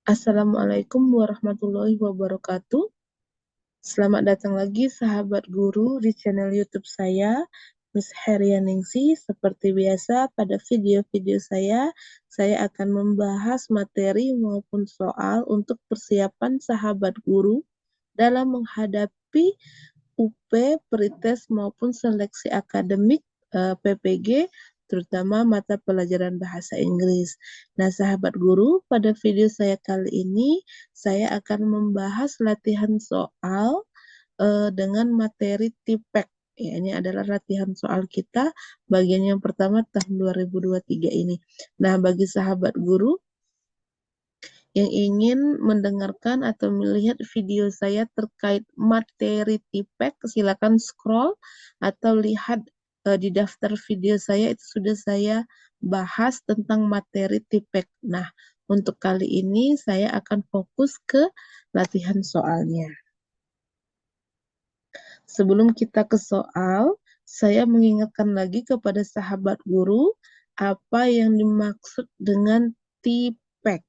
Assalamualaikum warahmatullahi wabarakatuh. Selamat datang lagi sahabat guru di channel YouTube saya, Miss Herianingsi. Seperti biasa pada video-video saya akan membahas materi maupun soal untuk persiapan sahabat guru dalam menghadapi UP, Pretest maupun seleksi akademik PPG, terutama mata pelajaran bahasa Inggris. Nah, sahabat guru, pada video saya kali ini saya akan membahas latihan soal dengan materi TIPEK. Ya, ini adalah latihan soal kita bagian yang pertama tahun 2023 ini. Nah, bagi sahabat guru yang ingin mendengarkan atau melihat video saya terkait materi TIPEK, silakan scroll atau lihat di daftar video saya, itu sudah saya bahas tentang materi TIPEK. Nah, untuk kali ini saya akan fokus ke latihan soalnya. Sebelum kita ke soal, saya mengingatkan lagi kepada sahabat guru apa yang dimaksud dengan TIPEK.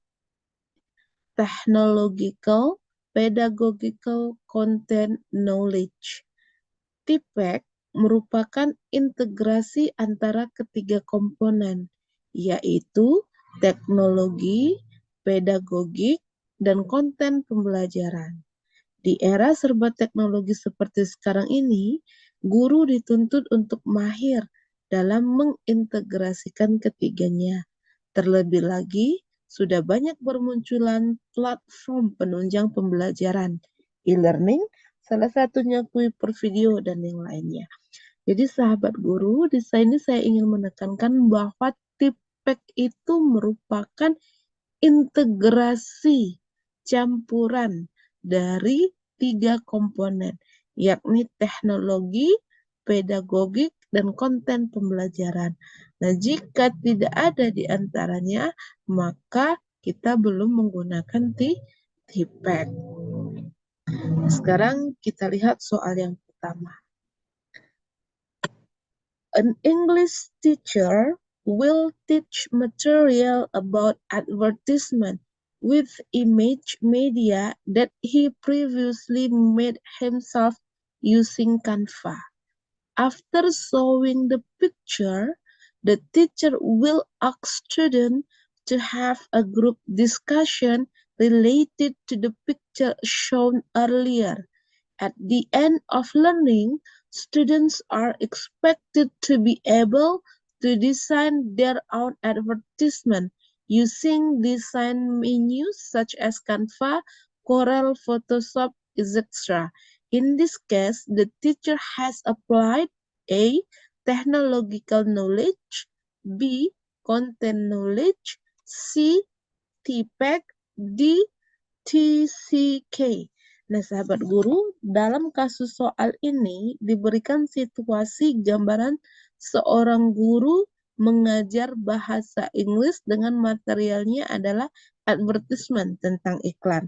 Technological, Pedagogical Content Knowledge. TIPEK merupakan integrasi antara ketiga komponen, yaitu teknologi, pedagogik, dan konten pembelajaran. Di era serba teknologi seperti sekarang ini, guru dituntut untuk mahir dalam mengintegrasikan ketiganya. Terlebih lagi, sudah banyak bermunculan platform penunjang pembelajaran, e-learning, salah satunya Kuiper Video dan yang lainnya. Jadi sahabat guru, di sini saya ingin menekankan bahwa TIPEK itu merupakan integrasi campuran dari tiga komponen, yakni teknologi, pedagogik, dan konten pembelajaran. Nah, jika tidak ada di antaranya, maka kita belum menggunakan TIPEK. Sekarang kita lihat soal yang pertama. An English teacher will teach material about advertisement with image media that he previously made himself using Canva. After showing the picture, the teacher will ask students to have a group discussion related to the picture shown earlier. At the end of learning, students are expected to be able to design their own advertisement using design menus such as Canva, Corel, Photoshop, etc. In this case, the teacher has applied A. Technological knowledge, B. Content knowledge, C. TPEC, D. TCK. Nah, sahabat guru, dalam kasus soal ini diberikan situasi gambaran seorang guru mengajar bahasa Inggris dengan materialnya adalah advertisement tentang iklan.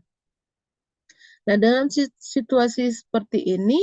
Nah, dalam situasi seperti ini,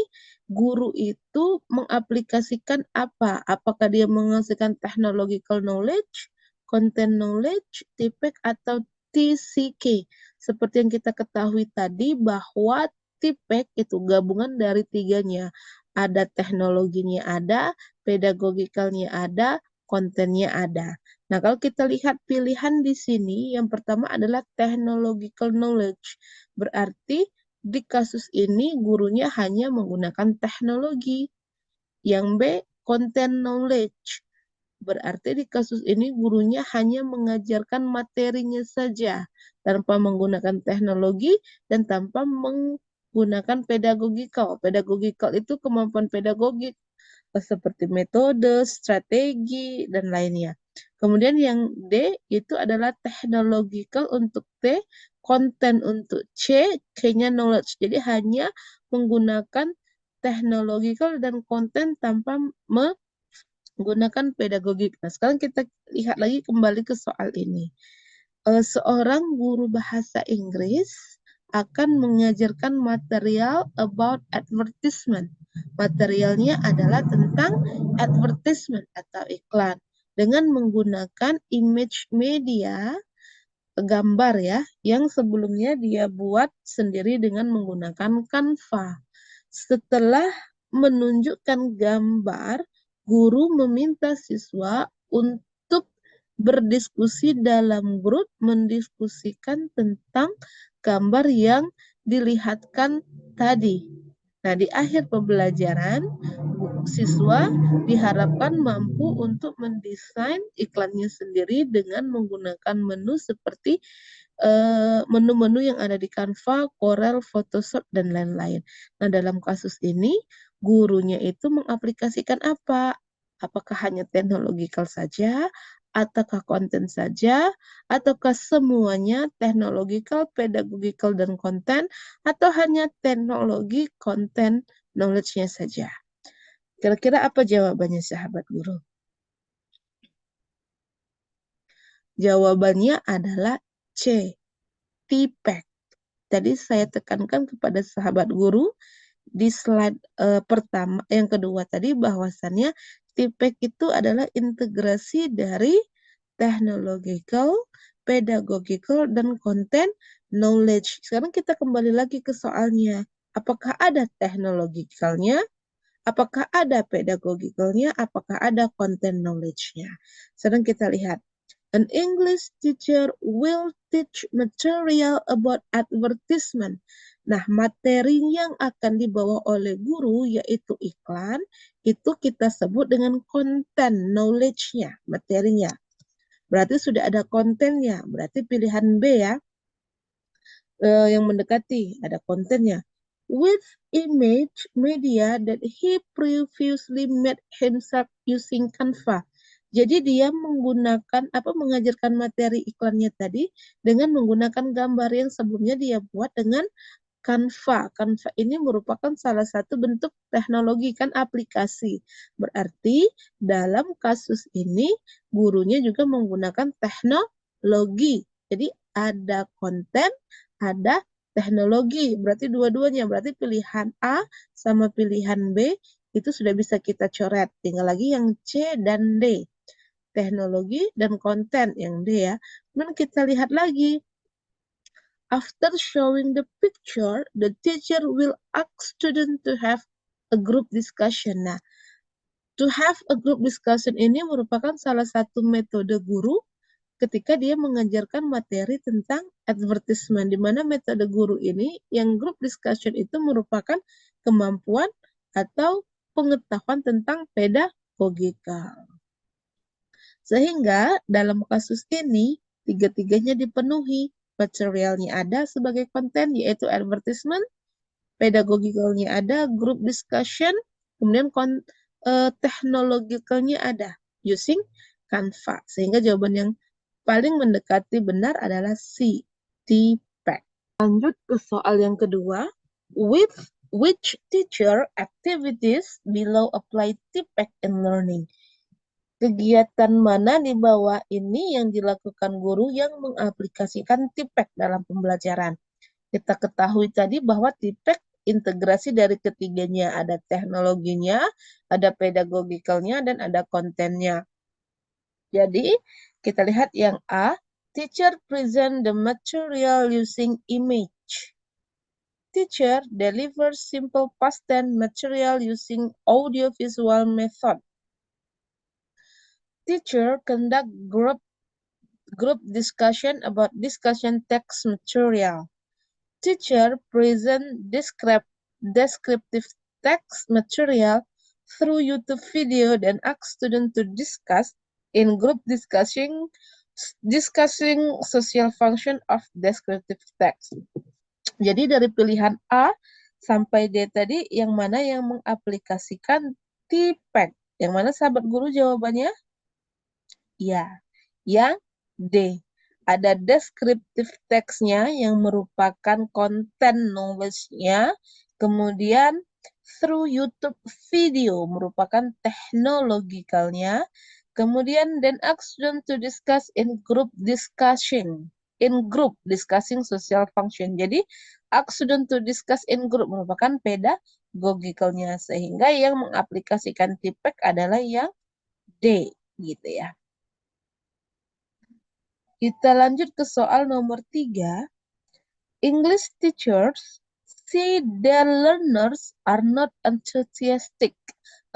guru itu mengaplikasikan apa? Apakah dia menghasilkan technological knowledge, content knowledge, TIPEC, atau TCK? Seperti yang kita ketahui tadi bahwa TIPEC itu gabungan dari tiganya. Ada teknologinya ada, pedagogikalnya ada, kontennya ada. Nah, kalau kita lihat pilihan di sini, yang pertama adalah technological knowledge. Berarti di kasus ini gurunya hanya menggunakan teknologi. Yang B, content knowledge. Berarti di kasus ini gurunya hanya mengajarkan materinya saja tanpa menggunakan teknologi dan tanpa menggunakan pedagogikal. Pedagogikal itu kemampuan pedagogik seperti metode, strategi, dan lainnya. Kemudian yang D itu adalah technological untuk T, konten untuk C, K-nya knowledge. Jadi hanya menggunakan technological dan konten tanpa menggunakan pedagogik. Nah, sekarang kita lihat lagi kembali ke soal ini. Seorang guru bahasa Inggris akan mengajarkan material about advertisement. Materialnya adalah tentang advertisement atau iklan dengan menggunakan image media gambar ya, yang sebelumnya dia buat sendiri dengan menggunakan Canva. Setelah menunjukkan gambar, guru meminta siswa untuk berdiskusi dalam grup, mendiskusikan tentang gambar yang dilihatkan tadi. Nah, di akhir pembelajaran, siswa diharapkan mampu untuk mendesain iklannya sendiri dengan menggunakan menu seperti menu-menu yang ada di Canva, Corel, Photoshop, dan lain-lain. Nah, dalam kasus ini, gurunya itu mengaplikasikan apa? Apakah hanya teknologikal saja, ataukah konten saja, ataukah semuanya teknologikal, pedagogikal, dan konten, atau hanya teknologi, konten, knowledge-nya saja? Kira-kira apa jawabannya, sahabat guru? Jawabannya adalah C, TPEC. Tadi saya tekankan kepada sahabat guru di slide pertama, yang kedua tadi bahwasannya TPEC itu adalah integrasi dari technological, pedagogical, dan content knowledge. Sekarang kita kembali lagi ke soalnya. Apakah ada teknologikalnya? Apakah ada pedagogicalnya? Apakah ada content knowledge-nya? Sekarang kita lihat. An English teacher will teach material about advertisement. Nah, materi yang akan dibawa oleh guru yaitu iklan, itu kita sebut dengan content knowledge-nya, materinya. Berarti sudah ada kontennya, berarti pilihan B ya, yang mendekati, ada kontennya. With image media that he previously made himself using Canva. Jadi dia mengajarkan materi iklannya tadi dengan menggunakan gambar yang sebelumnya dia buat dengan Canva. Canva ini merupakan salah satu bentuk teknologi, kan aplikasi. Berarti dalam kasus ini gurunya juga menggunakan teknologi. Jadi ada konten, ada teknologi. Berarti dua-duanya. Berarti pilihan A sama pilihan B itu sudah bisa kita coret. Tinggal lagi yang C dan D. Teknologi dan konten yang D ya. Kemudian kita lihat lagi. After showing the picture, the teacher will ask student to have a group discussion. Nah, to have a group discussion ini merupakan salah satu metode guru ketika dia mengajarkan materi tentang advertisement, di mana metode guru ini yang group discussion itu merupakan kemampuan atau pengetahuan tentang pedagogika. Sehingga dalam kasus ini tiga-tiganya dipenuhi. Materialnya ada sebagai konten yaitu advertisement, pedagogikalnya ada, group discussion, kemudian teknologikalnya ada using Canva. Sehingga jawaban yang paling mendekati benar adalah C, TPEC. Lanjut ke soal yang kedua. With which teacher activities below apply TPEC in learning? Kegiatan mana di bawah ini yang dilakukan guru yang mengaplikasikan TPEC dalam pembelajaran? Kita ketahui tadi bahwa TPEC integrasi dari ketiganya, ada teknologinya, ada pedagogikalnya, dan ada kontennya. Jadi, kita lihat yang A, teacher present the material using image. Teacher delivers simple past tense material using audio-visual method. Teacher conduct group discussion about discussion text material. Teacher present descriptive text material through YouTube video dan ask student to discuss in group discussing social function of descriptive text. Jadi dari pilihan A sampai D tadi yang mana yang mengaplikasikan TPEC? Yang mana sahabat guru jawabannya? Ya, yang D. Ada descriptive text-nya yang merupakan konten knowledge-nya. Kemudian through YouTube video merupakan teknologikalnya. Kemudian then ask them to discuss in group discussion. In group discussing social function. Jadi ask them to discuss in group merupakan pedagogikalnya. Sehingga yang mengaplikasikan TPEC adalah yang D gitu ya. Kita lanjut ke soal nomor 3. English teachers see their learners are not enthusiastic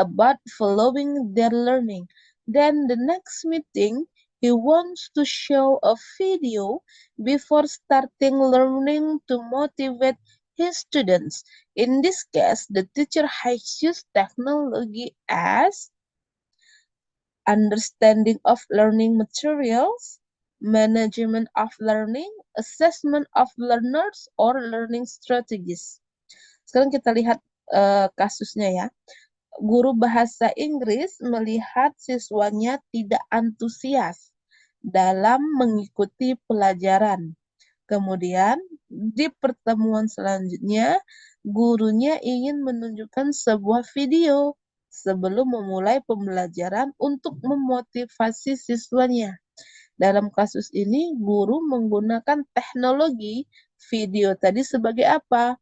about following their learning. Then the next meeting, he wants to show a video before starting learning to motivate his students. In this case, the teacher has used technology as understanding of learning materials, management of learning, assessment of learners, or learning strategies. Sekarang kita lihat kasusnya ya. Guru bahasa Inggris melihat siswanya tidak antusias dalam mengikuti pelajaran. Kemudian di pertemuan selanjutnya, gurunya ingin menunjukkan sebuah video sebelum memulai pembelajaran untuk memotivasi siswanya. Dalam kasus ini, guru menggunakan teknologi video tadi sebagai apa?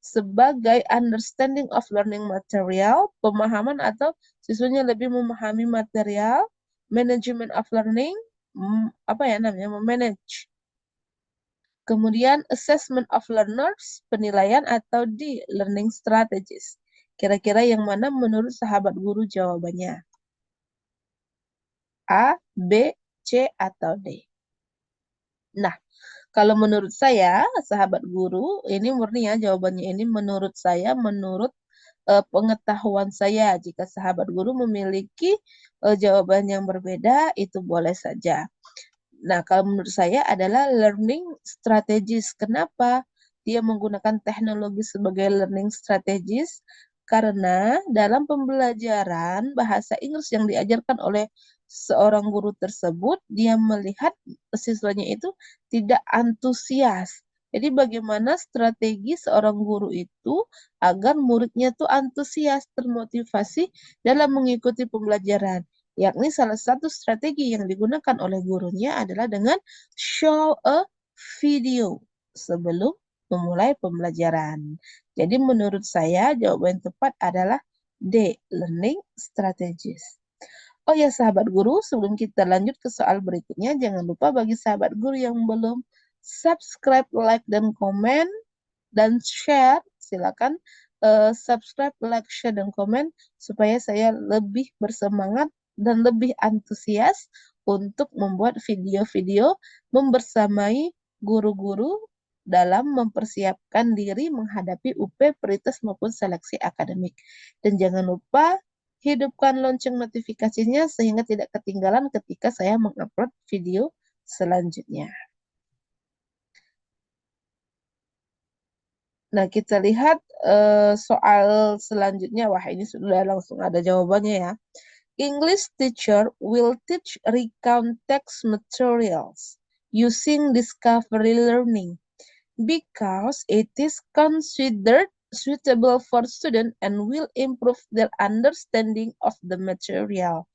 Sebagai understanding of learning material, pemahaman atau siswanya lebih memahami material, management of learning, apa ya namanya, memanage. Kemudian assessment of learners, penilaian atau di learning strategies. Kira-kira yang mana menurut sahabat guru jawabannya? A, B, C, atau D? Nah, kalau menurut saya, sahabat guru, ini murni ya jawabannya ini menurut saya, menurut pengetahuan saya. Jika sahabat guru memiliki jawaban yang berbeda, itu boleh saja. Nah, kalau menurut saya adalah learning strategies. Kenapa dia menggunakan teknologi sebagai learning strategies? Karena dalam pembelajaran bahasa Inggris yang diajarkan oleh seorang guru tersebut, dia melihat siswanya itu tidak antusias. Jadi bagaimana strategi seorang guru itu agar muridnya tuh antusias, termotivasi dalam mengikuti pembelajaran. Yakni salah satu strategi yang digunakan oleh gurunya adalah dengan show a video sebelum memulai pembelajaran. Jadi menurut saya jawaban yang tepat adalah D, learning strategies. Oh ya sahabat guru, sebelum kita lanjut ke soal berikutnya, jangan lupa bagi sahabat guru yang belum subscribe, like, dan komen, dan share, silakan subscribe, like, share, dan komen supaya saya lebih bersemangat dan lebih antusias untuk membuat video-video membersamai guru-guru dalam mempersiapkan diri menghadapi UP, Perites maupun seleksi akademik. Dan jangan lupa hidupkan lonceng notifikasinya sehingga tidak ketinggalan ketika saya mengupload video selanjutnya. Nah, kita lihat soal selanjutnya. Wah, ini sudah langsung ada jawabannya ya. English teacher will teach recount text materials using discovery learning because it is considered suitable for students and will improve their understanding of the material.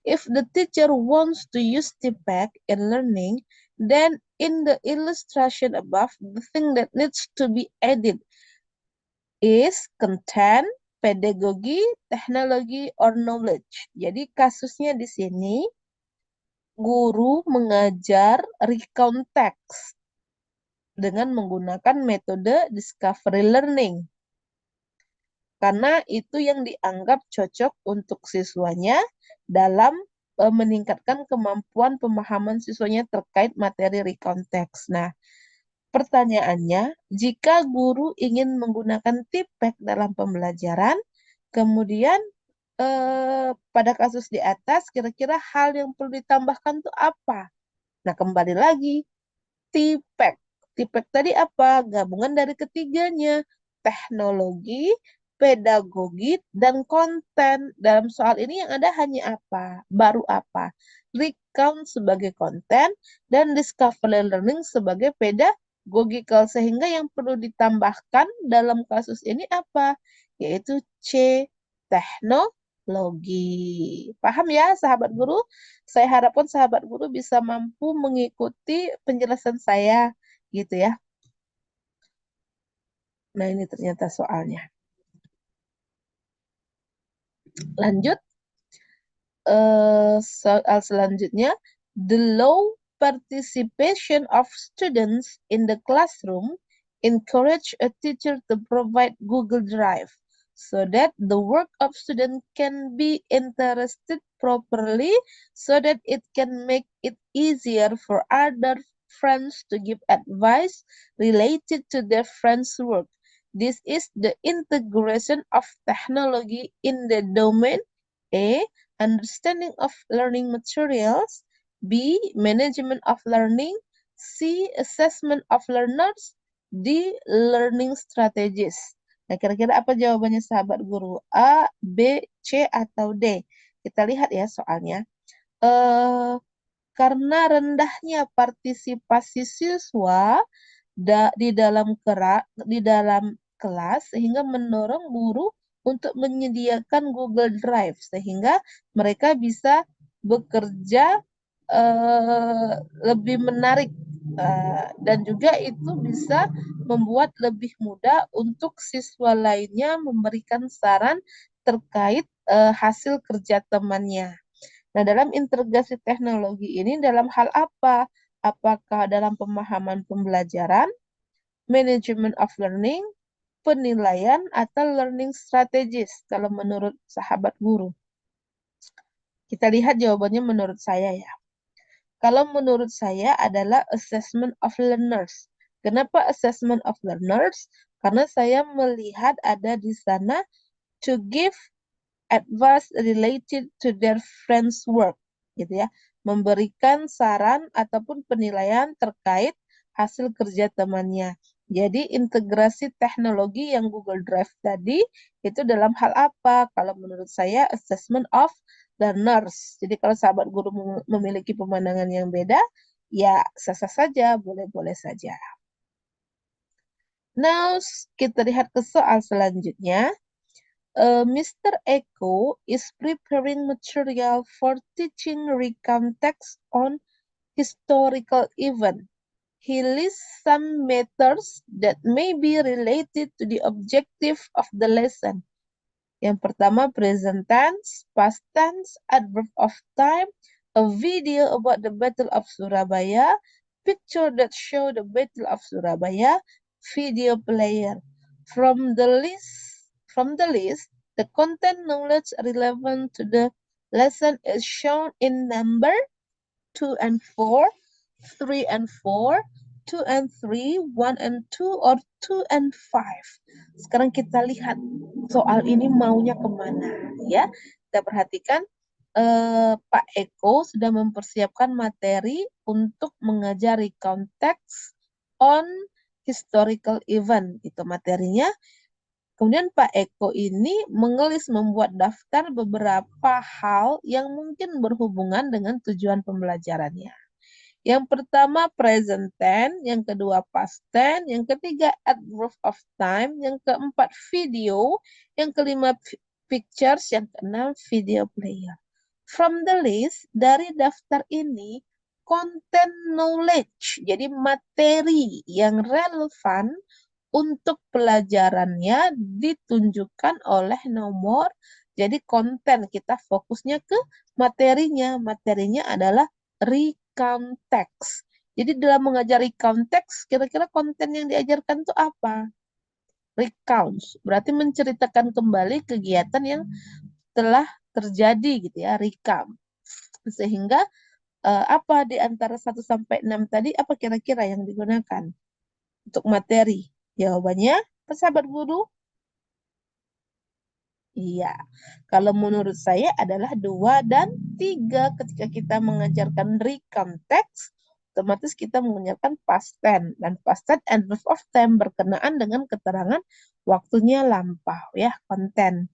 If the teacher wants to use TPAC in learning, then in the illustration above, the thing that needs to be added is content, pedagogy, technology, or knowledge. Jadi kasusnya di sini guru mengajar recount text dengan menggunakan metode discovery learning. Karena itu yang dianggap cocok untuk siswanya dalam meningkatkan kemampuan pemahaman siswanya terkait materi recount text. Nah, pertanyaannya, jika guru ingin menggunakan TPAC dalam pembelajaran, kemudian pada kasus di atas, kira-kira hal yang perlu ditambahkan itu apa? Nah, kembali lagi, TPAC. TPAC tadi apa? Gabungan dari ketiganya, teknologi, pedagogi, dan konten. Dalam soal ini yang ada hanya apa? Baru apa? Recount sebagai konten, dan discovery learning sebagai pedagogical. Sehingga yang perlu ditambahkan dalam kasus ini apa? Yaitu C, teknologi. Paham ya sahabat guru? Saya harapkan sahabat guru bisa mampu mengikuti penjelasan saya gitu ya. Nah, ini ternyata soalnya. Lanjut soal selanjutnya. The law participation of students in the classroom encourage a teacher to provide Google Drive so that the work of student can be interested properly so that it can make it easier for other friends to give advice related to their friends' work. This is the integration of technology in the domain A. Understanding of learning materials, B. Management of learning, C. Assessment of learners, D. Learning strategies. Nah, kira-kira apa jawabannya sahabat guru? A, B, C, atau D? Kita lihat ya soalnya. Karena rendahnya partisipasi siswa di dalam kelas sehingga mendorong guru untuk menyediakan Google Drive sehingga mereka bisa bekerja lebih menarik dan juga itu bisa membuat lebih mudah untuk siswa lainnya memberikan saran terkait hasil kerja temannya. Nah, dalam integrasi teknologi ini dalam hal apa? Apakah dalam pemahaman pembelajaran, management of learning, penilaian, atau learning strategies kalau menurut sahabat guru? Kita lihat jawabannya menurut saya ya. Kalau menurut saya adalah assessment of learners. Kenapa assessment of learners? Karena saya melihat ada di sana to give advice related to their friends' work, gitu ya, memberikan saran ataupun penilaian terkait hasil kerja temannya. Jadi integrasi teknologi yang Google Drive tadi itu dalam hal apa? Kalau menurut saya assessment of learners. Jadi kalau sahabat guru memiliki pemandangan yang beda, ya sah-sah saja, boleh-boleh saja. Now kita lihat ke soal selanjutnya. Mr. Eko is preparing material for teaching recount text on historical event. He lists some matters that may be related to the objective of the lesson. Yang pertama, present tense, past tense, adverb of time, a video about the Battle of Surabaya, picture that show the Battle of Surabaya, video player. From the list, the content knowledge relevant to the lesson is shown in number 2 and 4, 3 and 4, 2 and 3, 1 and 2, or 2 and 5. Sekarang kita lihat soal ini maunya kemana ya. Kita perhatikan Pak Eko sudah mempersiapkan materi untuk mengajari konteks on historical event. Itu materinya. Kemudian Pak Eko ini membuat daftar beberapa hal yang mungkin berhubungan dengan tujuan pembelajarannya. Yang pertama present tense, yang kedua past tense, yang ketiga adverb of time, yang keempat video, yang kelima pictures, yang keenam video player. From the list, dari daftar ini, content knowledge, jadi materi yang relevan untuk pelajarannya ditunjukkan oleh nomor. Jadi konten kita fokusnya ke materinya. Materinya adalah recount text. Jadi dalam mengajari konteks, kira-kira konten yang diajarkan itu apa? Recounts. Berarti menceritakan kembali kegiatan yang telah terjadi gitu ya, recount. Sehingga apa di antara 1 sampai 6 tadi, apa kira-kira yang digunakan untuk materi? Jawabannya, sahabat guru? Iya. Kalau menurut saya adalah 2 dan 3. Ketika kita mengajarkan recount text, otomatis kita mengajarkan past tense. Dan past tense and verb of time berkenaan dengan keterangan waktunya lampau ya, konten.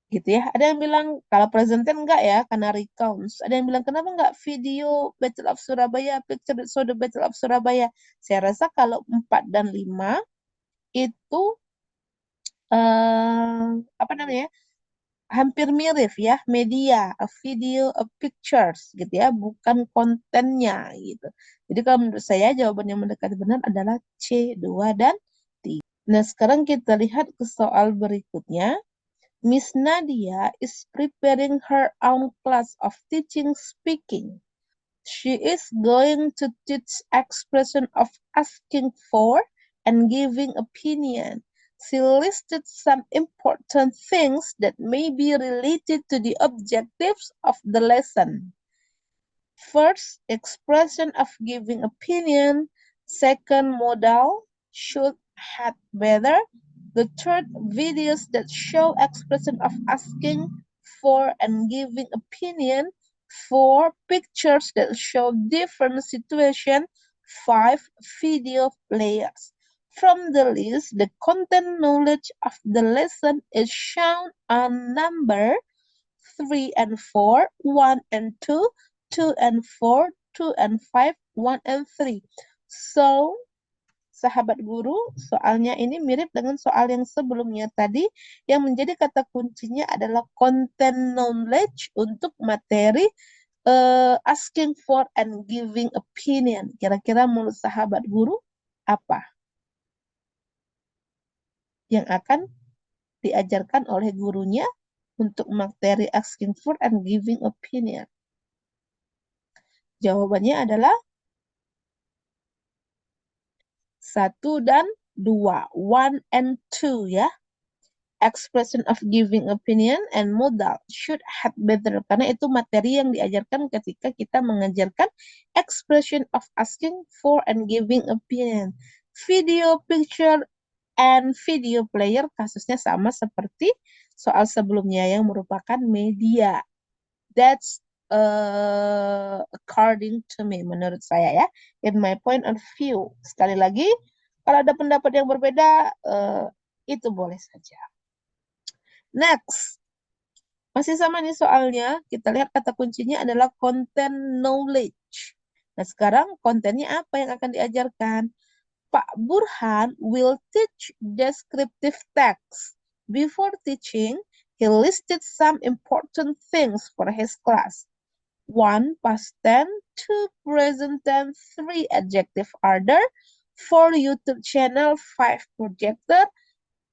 Gitu ya. Ada yang bilang kalau present tense enggak ya, karena recounts. Ada yang bilang kenapa enggak video Battle of Surabaya, picture that show the Battle of Surabaya. Saya rasa kalau 4 dan 5 itu apa namanya? Hampir mirip ya, media, a video, a pictures gitu ya, bukan kontennya gitu. Jadi kalau menurut saya jawaban yang mendekati benar adalah C, 2 dan 3. Nah, sekarang kita lihat ke soal berikutnya. Miss Nadia is preparing her own class of teaching speaking. She is going to teach expression of asking for and giving opinion. She listed some important things that may be related to the objectives of the lesson. First, expression of giving opinion. Second, modal, should, had, better. The third, videos that show expression of asking for and giving opinion. Four, pictures that show different situations. Five, video players. From the list, the content knowledge of the lesson is shown on number 3 and 4, 1 and 2, 2 and 4, 2 and 5, 1 and 3. So, sahabat guru, soalnya ini mirip dengan soal yang sebelumnya tadi, yang menjadi kata kuncinya adalah content knowledge untuk materi asking for and giving opinion. Kira-kira menurut sahabat guru, apa yang akan diajarkan oleh gurunya untuk materi asking for and giving opinion? Jawabannya adalah 1 dan 2. 1 and 2 ya. Expression of giving opinion and modal should had better. Karena itu materi yang diajarkan ketika kita mengajarkan expression of asking for and giving opinion. Video, picture, and video player kasusnya sama seperti soal sebelumnya yang merupakan media. That's according to me, menurut saya ya, in my point of view. Sekali lagi, kalau ada pendapat yang berbeda, itu boleh saja. Next, masih sama nih soalnya, kita lihat kata kuncinya adalah content knowledge. Nah sekarang kontennya apa yang akan diajarkan? Pak Burhan will teach descriptive text. Before teaching, he listed some important things for his class. 1. Past tense, 2. Present tense, 3. Adjective order, 4. YouTube channel, 5. Projector,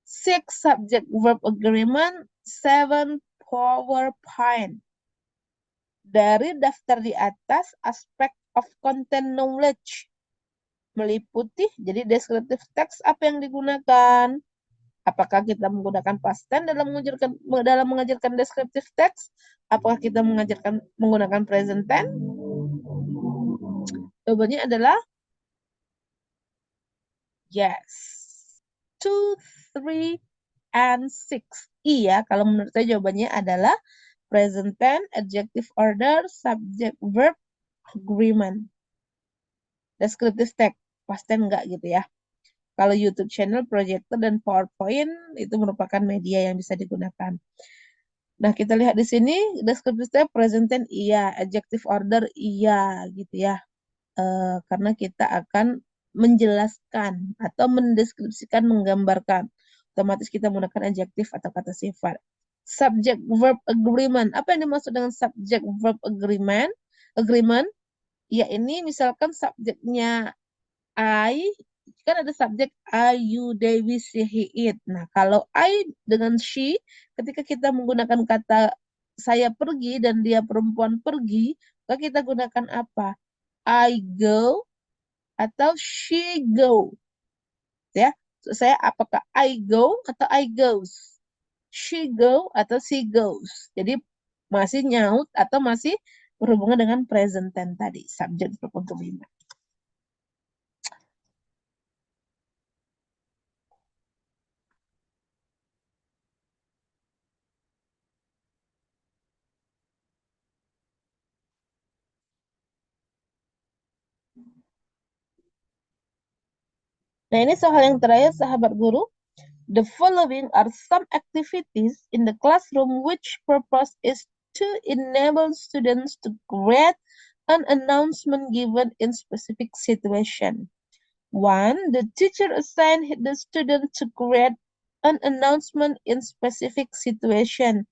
6. Subject-verb agreement, 7. PowerPoint. Dari daftar di atas, aspek of content knowledge meliputi, jadi descriptive text apa yang digunakan? Apakah kita menggunakan past tense dalam mengajarkan descriptive text? Apakah kita menggunakan present tense? Jawabannya adalah yes. 2, 3, and 6. Iya, kalau menurut saya jawabannya adalah present tense, adjective order, subject verb, agreement. Descriptive text, past tense enggak gitu ya. Kalau YouTube channel, projector, dan PowerPoint itu merupakan media yang bisa digunakan. Nah, kita lihat di sini descriptive text, present tense iya, adjective order iya gitu ya. Karena kita akan menjelaskan atau mendeskripsikan, menggambarkan. Otomatis kita menggunakan adjektif atau kata sifat. Subject verb agreement. Apa yang dimaksud dengan subject verb agreement? Agreement, ya ini misalkan subjeknya I, kan ada subjek I, you, they, we, she, he, it. Nah, kalau I dengan she, ketika kita menggunakan kata saya pergi dan dia perempuan pergi, maka kita gunakan apa? I go atau she go. Ya, saya apakah I go atau I goes? She go atau she goes. Jadi masih nyaut atau masih berhubungan dengan present tense tadi, subject verb agreement. Nah, ini soal yang terakhir, sahabat guru. The following are some activities in the classroom which purpose is to enable students to create an announcement given in specific situation. 1. The teacher assigned the student to create an announcement in specific situation.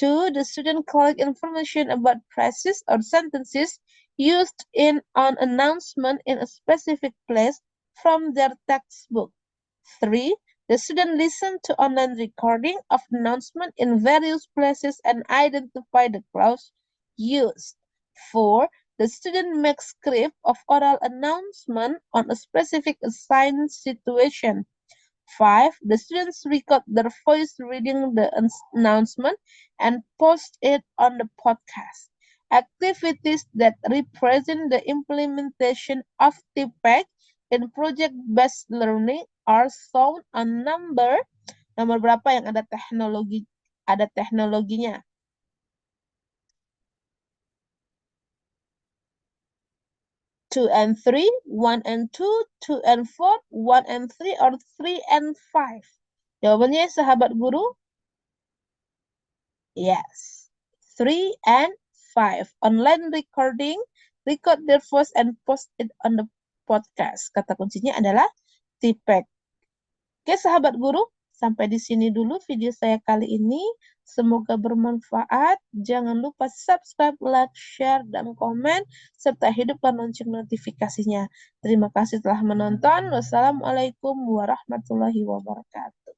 2. The student collect information about phrases or sentences used in an announcement in a specific place from their textbook. 3. The student listen to online recording of announcement in various places and identify the clause used. 4. The student makes script of oral announcement on a specific assigned situation. 5. The students record their voice reading the announcement and post it on the podcast. Activities that represent the implementation of TPEC in project-based learning are shown on nomor berapa yang ada teknologinya. 2 and 3, 1 and 2, 2 and 4, 1 and 3, or 3 and 5? Jawabannya sahabat guru? Yes, 3 and 5. Online recording, record their voice and post it on the podcast. Kata kuncinya adalah TPEC. Oke sahabat guru, sampai di sini dulu video saya kali ini. Semoga bermanfaat. Jangan lupa subscribe, like, share, dan komen, serta hidupkan lonceng notifikasinya. Terima kasih telah menonton. Wassalamualaikum warahmatullahi wabarakatuh.